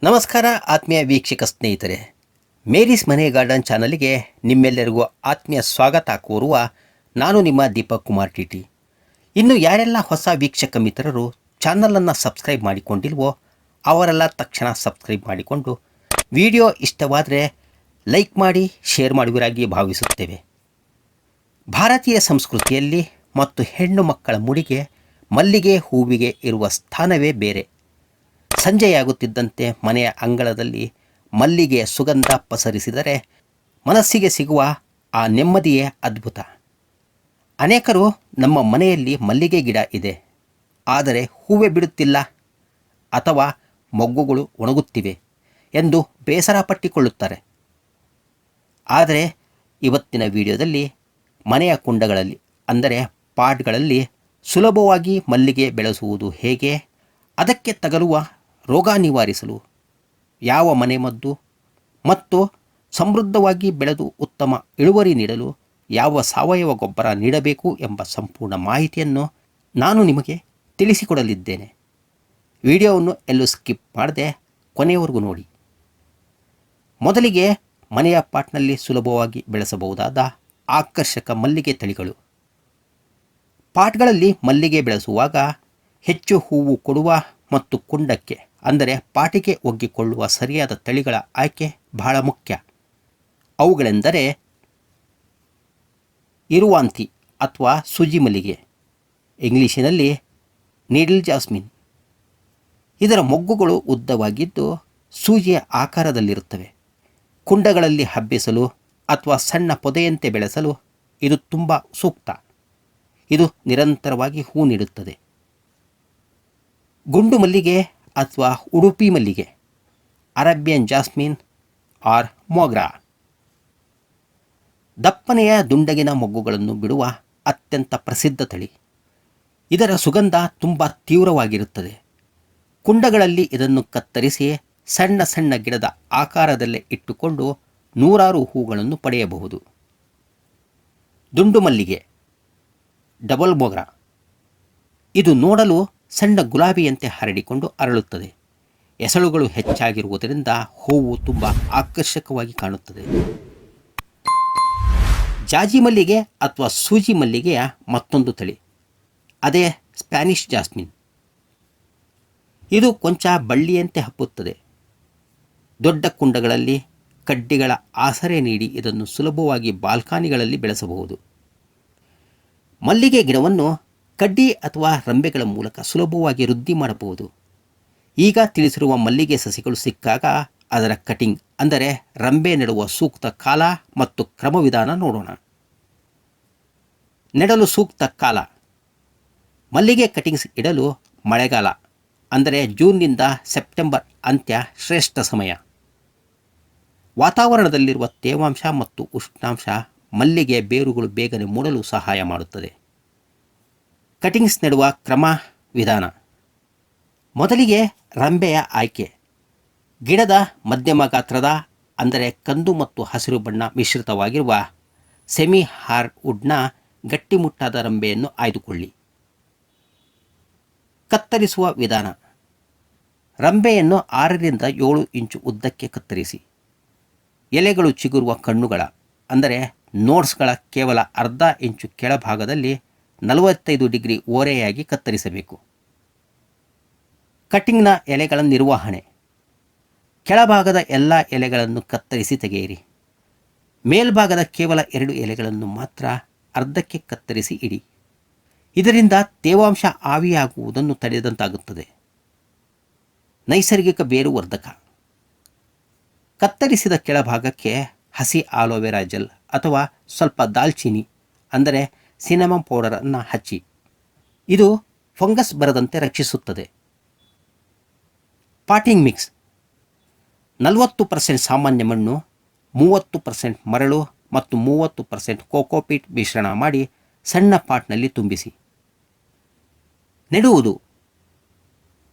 ನಮಸ್ಕಾರ ಆತ್ಮೀಯ ವೀಕ್ಷಕ ಸ್ನೇಹಿತರೆ, ಮೇರೀಸ್ ಮನೆ ಗಾರ್ಡನ್ ಚಾನಲ್ಗೆ ನಿಮ್ಮೆಲ್ಲರಿಗೂ ಆತ್ಮೀಯ ಸ್ವಾಗತ ಕೋರುವ ನಾನು ನಿಮ್ಮ ದೀಪಕ್ ಕುಮಾರ್ ಟಿ. ಇನ್ನು ಯಾರೆಲ್ಲ ಹೊಸ ವೀಕ್ಷಕ ಮಿತ್ರರು ಚಾನಲನ್ನು ಸಬ್ಸ್ಕ್ರೈಬ್ ಮಾಡಿಕೊಂಡಿಲ್ವೋ ಅವರೆಲ್ಲ ತಕ್ಷಣ ಸಬ್ಸ್ಕ್ರೈಬ್ ಮಾಡಿಕೊಂಡು ವಿಡಿಯೋ ಇಷ್ಟವಾದರೆ ಲೈಕ್ ಮಾಡಿ ಶೇರ್ ಮಾಡುವಿರಾಗಿ ಭಾವಿಸುತ್ತೇವೆ. ಭಾರತೀಯ ಸಂಸ್ಕೃತಿಯಲ್ಲಿ ಮತ್ತು ಹೆಣ್ಣು ಮಕ್ಕಳ ಮುಡಿಗೆ ಮಲ್ಲಿಗೆ ಹೂವಿಗೆ ಇರುವ ಸ್ಥಾನವೇ ಬೇರೆ. ಸಂಜೆಯಾಗುತ್ತಿದ್ದಂತೆ ಮನೆಯ ಅಂಗಳದಲ್ಲಿ ಮಲ್ಲಿಗೆಯ ಸುಗಂಧ ಪಸರಿಸಿದರೆ ಮನಸ್ಸಿಗೆ ಸಿಗುವ ಆ ನೆಮ್ಮದಿಯೇ ಅದ್ಭುತ. ಅನೇಕರು ನಮ್ಮ ಮನೆಯಲ್ಲಿ ಮಲ್ಲಿಗೆ ಗಿಡ ಇದೆ, ಆದರೆ ಹೂವೇ ಬಿಡುತ್ತಿಲ್ಲ ಅಥವಾ ಮೊಗ್ಗುಗಳು ಒಣಗುತ್ತಿವೆ ಎಂದು ಬೇಸರ ಪಟ್ಟಿಕೊಳ್ಳುತ್ತಾರೆ. ಆದರೆ ಇವತ್ತಿನ ವಿಡಿಯೋದಲ್ಲಿ ಮನೆಯ ಕುಂಡಗಳಲ್ಲಿ ಅಂದರೆ ಪಾಟ್ಗಳಲ್ಲಿ ಸುಲಭವಾಗಿ ಮಲ್ಲಿಗೆ ಬೆಳೆಸುವುದು ಹೇಗೆ, ಅದಕ್ಕೆ ತಗಲುವ ರೋಗ ನಿವಾರಿಸಲು ಯಾವ ಮನೆಮದ್ದು ಮತ್ತು ಸಮೃದ್ಧವಾಗಿ ಬೆಳೆದು ಉತ್ತಮ ಇಳುವರಿ ನೀಡಲು ಯಾವ ಸಾವಯವ ಗೊಬ್ಬರ ನೀಡಬೇಕು ಎಂಬ ಸಂಪೂರ್ಣ ಮಾಹಿತಿಯನ್ನು ನಾನು ನಿಮಗೆ ತಿಳಿಸಿಕೊಡಲಿದ್ದೇನೆ. ವಿಡಿಯೋವನ್ನು ಎಲ್ಲೂ ಸ್ಕಿಪ್ ಮಾಡದೆ ಕೊನೆಯವರೆಗೂ ನೋಡಿ. ಮೊದಲಿಗೆ ಮನೆಯ ಪಾಟ್ನಲ್ಲಿ ಸುಲಭವಾಗಿ ಬೆಳೆಸಬಹುದಾದ ಆಕರ್ಷಕ ಮಲ್ಲಿಗೆ ತಳಿಗಳು. ಪಾಟ್ಗಳಲ್ಲಿ ಮಲ್ಲಿಗೆ ಬೆಳೆಸುವಾಗ ಹೆಚ್ಚು ಹೂವು ಕೊಡುವ ಮತ್ತು ಕುಂಡಕ್ಕೆ ಅಂದರೆ ಪಾಟಿಗೆ ಒಗ್ಗಿಕೊಳ್ಳುವ ಸರಿಯಾದ ತಳಿಗಳ ಆಯ್ಕೆ ಬಹಳ ಮುಖ್ಯ. ಅವುಗಳೆಂದರೆ ಇರುವಾಂತಿ ಅಥವಾ ಸೂಜಿ ಮಲ್ಲಿಗೆ, ಇಂಗ್ಲಿಷಿನಲ್ಲಿ ನೀಡಲ್ ಜಾಸ್ಮಿನ್. ಇದರ ಮೊಗ್ಗುಗಳು ಉದ್ದವಾಗಿದ್ದು ಸೂಜಿಯ ಆಕಾರದಲ್ಲಿರುತ್ತವೆ. ಕುಂಡಗಳಲ್ಲಿ ಹಬ್ಬಿಸಲು ಅಥವಾ ಸಣ್ಣ ಪೊದೆಯಂತೆ ಬೆಳೆಸಲು ಇದು ತುಂಬ ಸೂಕ್ತ. ಇದು ನಿರಂತರವಾಗಿ ಹೂ ನೀಡುತ್ತದೆ. ಗುಂಡು ಮಲ್ಲಿಗೆ ಅಥವಾ ಉಡುಪಿ ಮಲ್ಲಿಗೆ, ಅರೇಬಿಯನ್ ಜಾಸ್ಮಿನ್ ಆರ್ ಮೊಗ್ರಾ. ದಪ್ಪನೆಯ ದುಂಡಗಿನ ಮೊಗ್ಗುಗಳನ್ನು ಬಿಡುವ ಅತ್ಯಂತ ಪ್ರಸಿದ್ಧ ತಳಿ. ಇದರ ಸುಗಂಧ ತುಂಬ ತೀವ್ರವಾಗಿರುತ್ತದೆ. ಕುಂಡಗಳಲ್ಲಿ ಇದನ್ನು ಕತ್ತರಿಸಿ ಸಣ್ಣ ಸಣ್ಣ ಗಿಡದ ಆಕಾರದಲ್ಲೇ ಇಟ್ಟುಕೊಂಡು ನೂರಾರು ಹೂಗಳನ್ನು ಪಡೆಯಬಹುದು. ದುಂಡು ಮಲ್ಲಿಗೆ ಡಬಲ್ ಮೊಗ್ರಾ. ಇದು ನೋಡಲು ಸಣ್ಣ ಗುಲಾಬಿಯಂತೆ ಹರಡಿಕೊಂಡು ಅರಳುತ್ತದೆ. ಎಸಳುಗಳು ಹೆಚ್ಚಾಗಿರುವುದರಿಂದ ಹೂವು ತುಂಬ ಆಕರ್ಷಕವಾಗಿ ಕಾಣುತ್ತದೆ. ಜಾಜಿ ಮಲ್ಲಿಗೆ ಅಥವಾ ಸೂಜಿ ಮಲ್ಲಿಗೆಯ ಮತ್ತೊಂದು ತಳಿ, ಅದೇ ಸ್ಪ್ಯಾನಿಷ್ ಜಾಸ್ಮಿನ್. ಇದು ಕೊಂಚ ಬಳ್ಳಿಯಂತೆ ಹಬ್ಬುತ್ತದೆ. ದೊಡ್ಡ ಕುಂಡಗಳಲ್ಲಿ ಕಡ್ಡಿಗಳ ಆಸರೆ ನೀಡಿ ಇದನ್ನು ಸುಲಭವಾಗಿ ಬಾಲ್ಕನಿಗಳಲ್ಲಿ ಬೆಳೆಸಬಹುದು. ಮಲ್ಲಿಗೆ ಗಿಡವನ್ನು ಕಡ್ಡಿ ಅಥವಾ ರಂಬೆಗಳ ಮೂಲಕ ಸುಲಭವಾಗಿ ವೃದ್ಧಿ ಮಾಡಬಹುದು. ಈಗ ತಿಳಿಸಿರುವ ಮಲ್ಲಿಗೆ ಸಸಿಗಳು ಸಿಕ್ಕಾಗ ಅದರ ಕಟಿಂಗ್ ಅಂದರೆ ರಂಬೆ ನೆಡುವ ಸೂಕ್ತ ಕಾಲ ಮತ್ತು ಕ್ರಮವಿಧಾನ ನೋಡೋಣ. ನೆಡಲು ಸೂಕ್ತ ಕಾಲ. ಮಲ್ಲಿಗೆ ಕಟಿಂಗ್ಸ್ ಇಡಲು ಮಳೆಗಾಲ ಅಂದರೆ ಜೂನ್ನಿಂದ ಸೆಪ್ಟೆಂಬರ್ ಅಂತ್ಯ ಶ್ರೇಷ್ಠ ಸಮಯ. ವಾತಾವರಣದಲ್ಲಿರುವ ತೇವಾಂಶ ಮತ್ತು ಉಷ್ಣಾಂಶ ಮಲ್ಲಿಗೆ ಬೇರುಗಳು ಬೇಗನೆ ಮೂಡಲು ಸಹಾಯ ಮಾಡುತ್ತದೆ. ಕಟಿಂಗ್ಸ್ ನೆಡುವ ಕ್ರಮ ವಿಧಾನ. ಮೊದಲಿಗೆ ರಂಬೆಯ ಆಯ್ಕೆ. ಗಿಡದ ಮಧ್ಯಮ ಗಾತ್ರದ ಅಂದರೆ ಕಂದು ಮತ್ತು ಹಸಿರು ಬಣ್ಣ ಮಿಶ್ರಿತವಾಗಿರುವ ಸೆಮಿ ಹಾರ್ಡ್ ವುಡ್ನ ಗಟ್ಟಿಮುಟ್ಟಾದ ರಂಬೆಯನ್ನು ಆಯ್ದುಕೊಳ್ಳಿ. ಕತ್ತರಿಸುವ ವಿಧಾನ. ರಂಬೆಯನ್ನು 6ರಿಂದ 7 ಇಂಚು ಉದ್ದಕ್ಕೆ ಕತ್ತರಿಸಿ. ಎಲೆಗಳು ಚಿಗುರುವ ಕಣ್ಣುಗಳ ಅಂದರೆ ನೋಡ್ಸ್ಗಳ ಕೇವಲ ಅರ್ಧ ಇಂಚು ಕೆಳಭಾಗದಲ್ಲಿ 45 ಡಿಗ್ರಿ ಓರೆಯಾಗಿ ಕತ್ತರಿಸಬೇಕು. ಕಟಿಂಗ್ನ ಎಲೆಗಳ ನಿರ್ವಹಣೆ. ಕೆಳಭಾಗದ ಎಲ್ಲ ಎಲೆಗಳನ್ನು ಕತ್ತರಿಸಿ ತೆಗೆಯಿರಿ. ಮೇಲ್ಭಾಗದ ಕೇವಲ 2 ಎಲೆಗಳನ್ನು ಮಾತ್ರ ಅರ್ಧಕ್ಕೆ ಕತ್ತರಿಸಿ ಇಡಿ. ಇದರಿಂದ ತೇವಾಂಶ ಆವಿಯಾಗುವುದನ್ನು ತಡೆದಂತಾಗುತ್ತದೆ. ನೈಸರ್ಗಿಕ ಬೇರುವರ್ಧಕ. ಕತ್ತರಿಸಿದ ಕೆಳಭಾಗಕ್ಕೆ ಹಸಿ ಆಲೋವೆರಾ ಜೆಲ್ ಅಥವಾ ಸ್ವಲ್ಪ ದಾಲ್ಚಿನ್ನಿ ಅಂದರೆ ಸಿನಮನ್ ಪೌಡರನ್ನು ಹಚ್ಚಿ. ಇದು ಫಂಗಸ್ ಬರದಂತೆ ರಕ್ಷಿಸುತ್ತದೆ. Potting mix. 40% ಸಾಮಾನ್ಯ ಮಣ್ಣು, 30% ಮರಳು ಮತ್ತು 30% ಕೋಕೋಪೀಟ್ ಮಿಶ್ರಣ ಮಾಡಿ ಸಣ್ಣ ಪಾಟ್ನಲ್ಲಿ ತುಂಬಿಸಿ. ನೆಡುವುದು.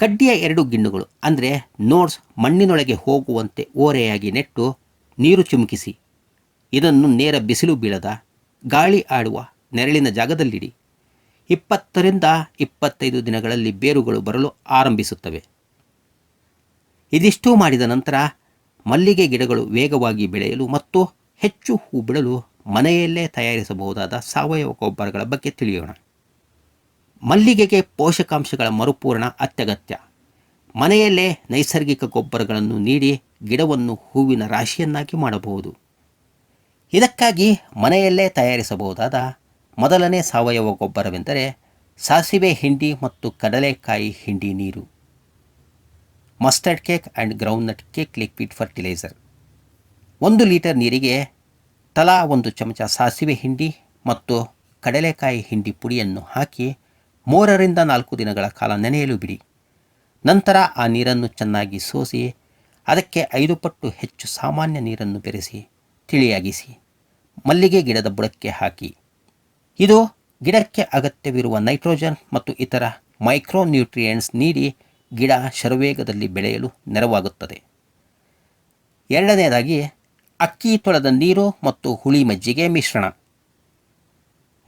ಕಡ್ಡಿಯ 2 ಗಿಣ್ಣುಗಳು ಅಂದರೆ ನೋಡ್ಸ್ ಮಣ್ಣಿನೊಳಗೆ ಹೋಗುವಂತೆ ಓರೆಯಾಗಿ ನೆಟ್ಟು ನೀರು ಚಿಮುಕಿಸಿ. ಇದನ್ನು ನೇರ ಬಿಸಿಲು ಬೀಳದ ಗಾಳಿ ಆಡುವ ನೆರಳಿನ ಜಾಗದಲ್ಲಿಡಿ. 20ರಿಂದ 25 ದಿನಗಳಲ್ಲಿ ಬೇರುಗಳು ಬರಲು ಆರಂಭಿಸುತ್ತವೆ. ಇದಿಷ್ಟೂ ಮಾಡಿದ ನಂತರ ಮಲ್ಲಿಗೆ ಗಿಡಗಳು ವೇಗವಾಗಿ ಬೆಳೆಯಲು ಮತ್ತು ಹೆಚ್ಚು ಹೂ ಬಿಡಲು ಮನೆಯಲ್ಲೇ ತಯಾರಿಸಬಹುದಾದ ಸಾವಯವ ಗೊಬ್ಬರಗಳ ಬಗ್ಗೆ ತಿಳಿಯೋಣ. ಮಲ್ಲಿಗೆಗೆ ಪೋಷಕಾಂಶಗಳ ಮರುಪೂರಣ ಅತ್ಯಗತ್ಯ. ಮನೆಯಲ್ಲೇ ನೈಸರ್ಗಿಕ ಗೊಬ್ಬರಗಳನ್ನು ನೀಡಿ ಗಿಡವನ್ನು ಹೂವಿನ ರಾಶಿಯನ್ನಾಗಿ ಮಾಡಬಹುದು. ಇದಕ್ಕಾಗಿ ಮನೆಯಲ್ಲೇ ತಯಾರಿಸಬಹುದಾದ ಮೊದಲನೇ ಸಾವಯವ ಗೊಬ್ಬರವೆಂದರೆ ಸಾಸಿವೆ ಹಿಂಡಿ ಮತ್ತು ಕಡಲೆಕಾಯಿ ಹಿಂಡಿ ನೀರು. Mustard cake and groundnut cake liquid fertiliser. 1 litre ನೀರಿಗೆ ತಲಾ 1 ಚಮಚ ಸಾಸಿವೆ ಹಿಂಡಿ ಮತ್ತು ಕಡಲೆಕಾಯಿ ಹಿಂಡಿ ಪುಡಿಯನ್ನು ಹಾಕಿ 3 ರಿಂದ 4 ದಿನಗಳ ಕಾಲ ನೆನೆಯಲು ಬಿಡಿ. ನಂತರ ಆ ನೀರನ್ನು ಚೆನ್ನಾಗಿ ಸೋಸಿ ಅದಕ್ಕೆ 5 ಪಟ್ಟು ಹೆಚ್ಚು ಸಾಮಾನ್ಯ ನೀರನ್ನು ಬೆರೆಸಿ ತಿಳಿಯಾಗಿಸಿ ಮಲ್ಲಿಗೆ ಗಿಡದ ಬುಡಕ್ಕೆ ಹಾಕಿ. ಇದು ಗಿಡಕ್ಕೆ ಅಗತ್ಯವಿರುವ ನೈಟ್ರೋಜನ್ ಮತ್ತು ಇತರ ಮೈಕ್ರೋನ್ಯೂಟ್ರಿಯೆಂಟ್ಸ್ ನೀಡಿ ಗಿಡ ಶರವೇಗದಲ್ಲಿ ಬೆಳೆಯಲು ನೆರವಾಗುತ್ತದೆ. ಎರಡನೆಯದಾಗಿ ಅಕ್ಕಿ ತೊಳೆದ ನೀರು ಮತ್ತು ಹುಳಿ ಮಜ್ಜಿಗೆ ಮಿಶ್ರಣ.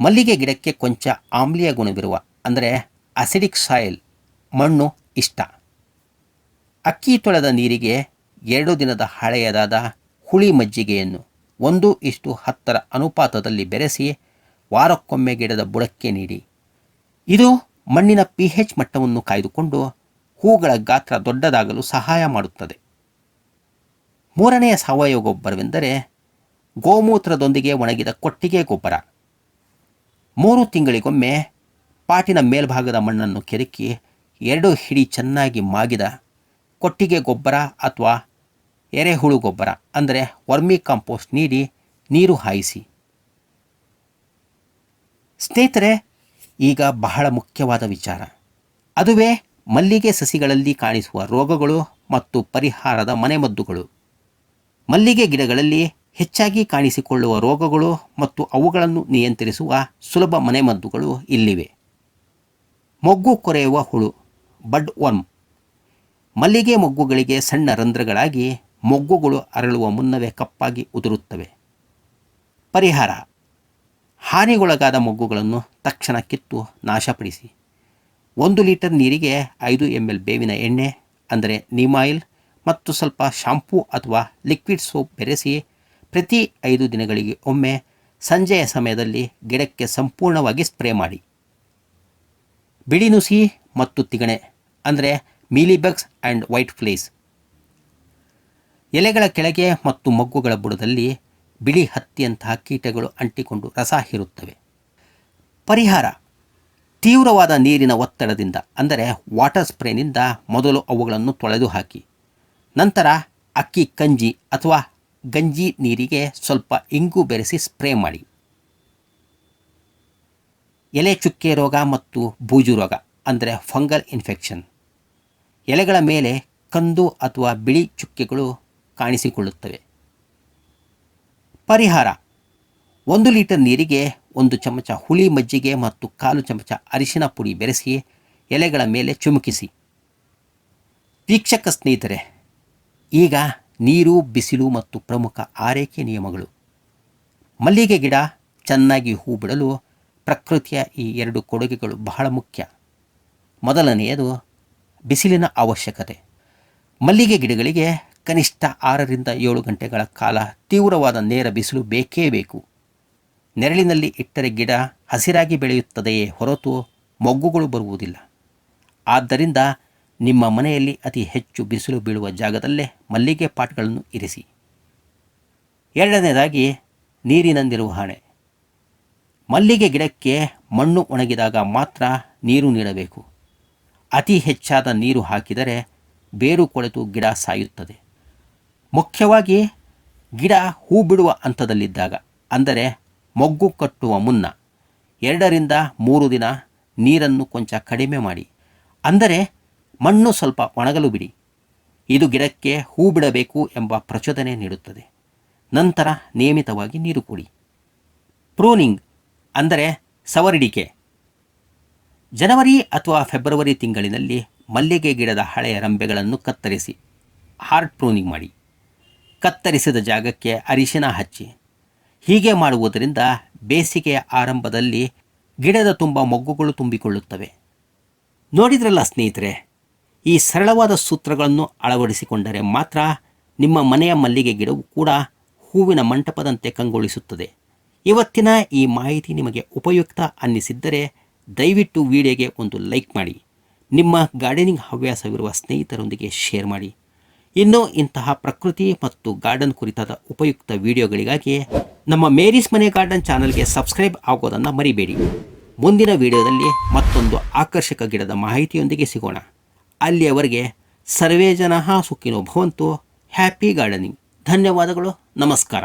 ಮಲ್ಲಿಗೆ ಗಿಡಕ್ಕೆ ಕೊಂಚ ಆಮ್ಲೀಯ ಗುಣವಿರುವ ಅಂದರೆ ಅಸಿಡಿಕ್ ಸಾಯಿಲ್ ಮಣ್ಣು ಇಷ್ಟ. ಅಕ್ಕಿ ತೊಳೆದ ನೀರಿಗೆ 2 ದಿನದ ಹಳೆಯದಾದ ಹುಳಿ ಮಜ್ಜಿಗೆಯನ್ನು 1:10 ಅನುಪಾತದಲ್ಲಿ ಬೆರೆಸಿ ವಾರಕ್ಕೊಮ್ಮೆ ಗಿಡದ ಬುಡಕ್ಕೆ ನೀಡಿ. ಇದು ಮಣ್ಣಿನ pH ಮಟ್ಟವನ್ನು ಕಾಯ್ದುಕೊಂಡು ಹೂಗಳ ಗಾತ್ರ ದೊಡ್ಡದಾಗಲು ಸಹಾಯ ಮಾಡುತ್ತದೆ. ಮೂರನೆಯ ಸಾವಯವ ಗೊಬ್ಬರವೆಂದರೆ ಗೋಮೂತ್ರದೊಂದಿಗೆ ಒಣಗಿದ ಕೊಟ್ಟಿಗೆ ಗೊಬ್ಬರ. 3 ತಿಂಗಳಿಗೊಮ್ಮೆ ಪಾಟಿನ ಮೇಲ್ಭಾಗದ ಮಣ್ಣನ್ನು ಕೆದಕಿ 2 ಹಿಡಿ ಚೆನ್ನಾಗಿ ಮಾಗಿದ ಕೊಟ್ಟಿಗೆ ಗೊಬ್ಬರ ಅಥವಾ ಎರೆಹುಳು ಗೊಬ್ಬರ ಅಂದರೆ ವರ್ಮಿ ಕಾಂಪೋಸ್ಟ್ ನೀಡಿ ನೀರು ಹಾಯಿಸಿ. ಸ್ನೇಹಿತರೆ, ಈಗ ಬಹಳ ಮುಖ್ಯವಾದ ವಿಚಾರ, ಅದುವೇ ಮಲ್ಲಿಗೆ ಸಸಿಗಳಲ್ಲಿ ಕಾಣಿಸುವ ರೋಗಗಳು ಮತ್ತು ಪರಿಹಾರದ ಮನೆಮದ್ದುಗಳು. ಮಲ್ಲಿಗೆ ಗಿಡಗಳಲ್ಲಿ ಹೆಚ್ಚಾಗಿ ಕಾಣಿಸಿಕೊಳ್ಳುವ ರೋಗಗಳು ಮತ್ತು ಅವುಗಳನ್ನು ನಿಯಂತ್ರಿಸುವ ಸುಲಭ ಮನೆಮದ್ದುಗಳು ಇಲ್ಲಿವೆ. ಮೊಗ್ಗು ಕೊರೆಯುವ ಹುಳು ಬಡ್ ವರ್ಮ್. ಮಲ್ಲಿಗೆ ಮೊಗ್ಗುಗಳಿಗೆ ಸಣ್ಣ ರಂಧ್ರಗಳಾಗಿ ಮೊಗ್ಗುಗಳು ಅರಳುವ ಮುನ್ನವೇ ಕಪ್ಪಾಗಿ ಉದುರುತ್ತವೆ. ಪರಿಹಾರ: ಹಾನಿಗೊಳಗಾದ ಮೊಗ್ಗುಗಳನ್ನು ತಕ್ಷಣ ಕಿತ್ತು ನಾಶಪಡಿಸಿ. 1 ಲೀಟರ್ ನೀರಿಗೆ 5 ml ಬೇವಿನ ಎಣ್ಣೆ ಅಂದರೆ ನೀಮ್ ಆಯಿಲ್ ಮತ್ತು ಸ್ವಲ್ಪ ಶಾಂಪೂ ಅಥವಾ ಲಿಕ್ವಿಡ್ ಸೋಪ್ ಬೆರೆಸಿ ಪ್ರತಿ 5 ದಿನಗಳಿಗೆ ಒಮ್ಮೆ ಸಂಜೆಯ ಸಮಯದಲ್ಲಿ ಗಿಡಕ್ಕೆ ಸಂಪೂರ್ಣವಾಗಿ ಸ್ಪ್ರೇ ಮಾಡಿ. ಬಿಳಿ ನುಸಿ ಮತ್ತು ತಿಗಣೆ ಅಂದರೆ ಮೀಲಿಬಗ್ಸ್ ಆ್ಯಂಡ್ ವೈಟ್ ಫ್ಲೈಸ್. ಎಲೆಗಳ ಕೆಳಗೆ ಮತ್ತು ಮೊಗ್ಗುಗಳ ಬುಡದಲ್ಲಿ ಬಿಳಿ ಹತ್ತಿಯಂತಹ ಕೀಟಗಳು ಅಂಟಿಕೊಂಡು ರಸ ಹೀರುತ್ತವೆ. ಪರಿಹಾರ: ತೀವ್ರವಾದ ನೀರಿನ ಒತ್ತಡದಿಂದ ಅಂದರೆ ವಾಟರ್ ಸ್ಪ್ರೇನಿಂದ ಮೊದಲು ಅವುಗಳನ್ನು ತೊಳೆದು ಹಾಕಿ. ನಂತರ ಅಕ್ಕಿ ಕಂಜಿ ಅಥವಾ ಗಂಜಿ ನೀರಿಗೆ ಸ್ವಲ್ಪ ಇಂಗು ಬೆರೆಸಿ ಸ್ಪ್ರೇ ಮಾಡಿ. ಎಲೆ ಚುಕ್ಕೆ ರೋಗ ಮತ್ತು ಬೂಜು ರೋಗ ಅಂದರೆ ಫಂಗಲ್ ಇನ್ಫೆಕ್ಷನ್. ಎಲೆಗಳ ಮೇಲೆ ಕಂದು ಅಥವಾ ಬಿಳಿ ಚುಕ್ಕೆಗಳು ಕಾಣಿಸಿಕೊಳ್ಳುತ್ತವೆ. ಪರಿಹಾರ: 1 ಲೀಟರ್ ನೀರಿಗೆ 1 ಚಮಚ ಹುಳಿ ಮಜ್ಜಿಗೆ ಮತ್ತು 1/4 ಚಮಚ ಅರಿಶಿನ ಪುಡಿ ಬೆರೆಸಿ ಎಲೆಗಳ ಮೇಲೆ ಚಿಮುಕಿಸಿ. ವೀಕ್ಷಕ ಸ್ನೇಹಿತರೆ, ಈಗ ನೀರು, ಬಿಸಿಲು ಮತ್ತು ಪ್ರಮುಖ ಆರೈಕೆ ನಿಯಮಗಳು. ಮಲ್ಲಿಗೆ ಗಿಡ ಚೆನ್ನಾಗಿ ಹೂ ಬಿಡಲು ಪ್ರಕೃತಿಯ ಈ 2 ಕೊಡುಗೆಗಳು ಬಹಳ ಮುಖ್ಯ. ಮೊದಲನೆಯದು ಬಿಸಿಲಿನ ಅವಶ್ಯಕತೆ. ಮಲ್ಲಿಗೆ ಗಿಡಗಳಿಗೆ ಕನಿಷ್ಠ 6 ರಿಂದ 7 ಗಂಟೆಗಳ ಕಾಲ ತೀವ್ರವಾದ ನೇರ ಬಿಸಿಲು ಬೇಕೇ ಬೇಕು. ನೆರಳಿನಲ್ಲಿ ಇಟ್ಟರೆ ಗಿಡ ಹಸಿರಾಗಿ ಬೆಳೆಯುತ್ತದೆಯೇ ಹೊರತು ಮೊಗ್ಗುಗಳು ಬರುವುದಿಲ್ಲ. ಆದ್ದರಿಂದ ನಿಮ್ಮ ಮನೆಯಲ್ಲಿ ಅತಿ ಹೆಚ್ಚು ಬಿಸಿಲು ಬೀಳುವ ಜಾಗದಲ್ಲೇ ಮಲ್ಲಿಗೆ ಪಾಟ್ಗಳನ್ನು ಇರಿಸಿ. ಎರಡನೇದಾಗಿ ನೀರಿನ ನಿರ್ವಹಣೆ. ಮಲ್ಲಿಗೆ ಗಿಡಕ್ಕೆ ಮಣ್ಣು ಒಣಗಿದಾಗ ಮಾತ್ರ ನೀರು ನೀಡಬೇಕು. ಅತಿ ಹೆಚ್ಚಾದ ನೀರು ಹಾಕಿದರೆ ಬೇರು ಕೊಳೆತು ಗಿಡ ಸಾಯುತ್ತದೆ. ಮುಖ್ಯವಾಗಿ ಗಿಡ ಹೂ ಬಿಡುವ ಹಂತದಲ್ಲಿದ್ದಾಗ, ಅಂದರೆ ಮೊಗ್ಗು ಕಟ್ಟುವ ಮುನ್ನ 2 ರಿಂದ 3 ದಿನ ನೀರನ್ನು ಕೊಂಚ ಕಡಿಮೆ ಮಾಡಿ, ಅಂದರೆ ಮಣ್ಣು ಸ್ವಲ್ಪ ಒಣಗಲು ಬಿಡಿ. ಇದು ಗಿಡಕ್ಕೆ ಹೂ ಬಿಡಬೇಕು ಎಂಬ ಪ್ರಚೋದನೆ ನೀಡುತ್ತದೆ. ನಂತರ ನಿಯಮಿತವಾಗಿ ನೀರು ಕೊಡಿ. ಪ್ರೂನಿಂಗ್ ಅಂದರೆ ಸವರಿಡಿಕೆ. ಜನವರಿ ಅಥವಾ ಫೆಬ್ರವರಿ ತಿಂಗಳಿನಲ್ಲಿ ಮಲ್ಲಿಗೆ ಗಿಡದ ಹಳೆಯ ರಂಬೆಗಳನ್ನು ಕತ್ತರಿಸಿ ಹಾರ್ಡ್ ಪ್ರೂನಿಂಗ್ ಮಾಡಿ. ಕತ್ತರಿಸಿದ ಜಾಗಕ್ಕೆ ಅರಿಶಿನ ಹಚ್ಚಿ. ಹೀಗೆ ಮಾಡುವುದರಿಂದ ಬೇಸಿಗೆಯ ಆರಂಭದಲ್ಲಿ ಗಿಡದ ತುಂಬ ಮೊಗ್ಗುಗಳು ತುಂಬಿಕೊಳ್ಳುತ್ತವೆ. ನೋಡಿದ್ರಲ್ಲ ಸ್ನೇಹಿತರೆ, ಈ ಸರಳವಾದ ಸೂತ್ರಗಳನ್ನು ಅಳವಡಿಸಿಕೊಂಡರೆ ಮಾತ್ರ ನಿಮ್ಮ ಮನೆಯ ಮಲ್ಲಿಗೆ ಗಿಡವು ಕೂಡ ಹೂವಿನ ಮಂಟಪದಂತೆ ಕಂಗೊಳಿಸುತ್ತದೆ. ಇವತ್ತಿನ ಈ ಮಾಹಿತಿ ನಿಮಗೆ ಉಪಯುಕ್ತ ಅನ್ನಿಸಿದ್ದರೆ ದಯವಿಟ್ಟು ವಿಡಿಯೋಗೆ ಒಂದು ಲೈಕ್ ಮಾಡಿ. ನಿಮ್ಮ ಗಾರ್ಡನಿಂಗ್ ಹವ್ಯಾಸವಿರುವ ಸ್ನೇಹಿತರೊಂದಿಗೆ ಶೇರ್ ಮಾಡಿ. ಇನ್ನೂ ಇಂತಹ ಪ್ರಕೃತಿ ಮತ್ತು ಗಾರ್ಡನ್ ಕುರಿತಾದ ಉಪಯುಕ್ತ ವಿಡಿಯೋಗಳಿಗಾಗಿ ನಮ್ಮ ಮೇರೀಸ್ ಮನೆ ಗಾರ್ಡನ್ ಚಾನಲ್ಗೆ ಸಬ್ಸ್ಕ್ರೈಬ್ ಆಗೋದನ್ನು ಮರಿಬೇಡಿ. ಮುಂದಿನ ವಿಡಿಯೋದಲ್ಲಿ ಮತ್ತೊಂದು ಆಕರ್ಷಕ ಗಿಡದ ಮಾಹಿತಿಯೊಂದಿಗೆ ಸಿಗೋಣ. ಅಲ್ಲಿಯವರೆಗೆ ಸರ್ವೇ ಜನಃ ಸುಖಿನೋ ಭವಂತು. Happy gardening. ಧನ್ಯವಾದಗಳು. ನಮಸ್ಕಾರ.